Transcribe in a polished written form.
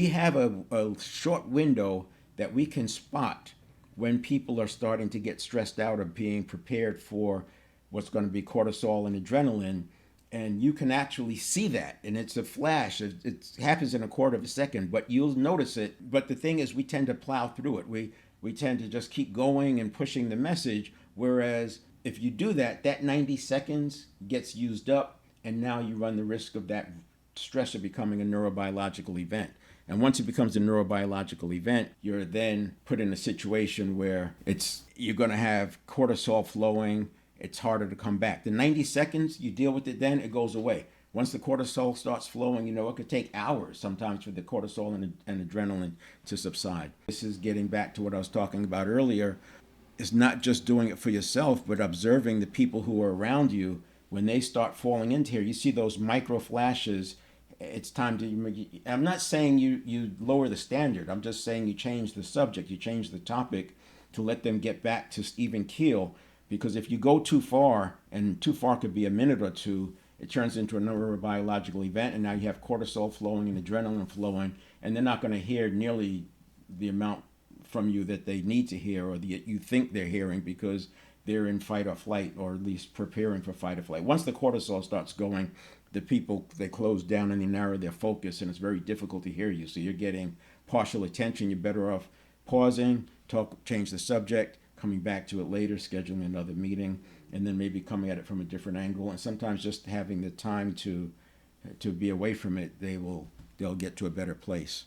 we have a short window that we can spot when people are starting to get stressed out of being prepared for what's going to be cortisol and adrenaline. And you can actually see that, and it's a flash. It happens in a quarter of a second, but you'll notice it. But the thing is, we tend to plow through it. We tend to just keep going and pushing the message. Whereas if you do that, that 90 seconds gets used up, and now you run the risk of that stressor becoming a neurobiological event. And once it becomes a neurobiological event, you're then put in a situation where you're going to have cortisol flowing. It's harder to come back. The 90 seconds, you deal with it, then it goes away. Once the cortisol starts flowing, it could take hours sometimes for the cortisol and adrenaline to subside. This is getting back to what I was talking about earlier. It's not just doing it for yourself, but observing the people who are around you. When they start falling into here, you see those micro flashes. It's time to, I'm not saying you lower the standard. I'm just saying you change the subject, you change the topic to let them get back to even keel. Because if you go too far, and too far could be a minute or two, it turns into a neurobiological event, and now you have cortisol flowing and adrenaline flowing, and they're not going to hear nearly the amount from you that they need to hear, or that you think they're hearing, because they're in fight or flight, or at least preparing for fight or flight. Once the cortisol starts going, the people, they close down and they narrow their focus, and it's very difficult to hear you. So you're getting partial attention. You're better off pausing, change the subject, coming back to it later, scheduling another meeting, and then maybe coming at it from a different angle. And sometimes just having the time to be away from it, they'll get to a better place.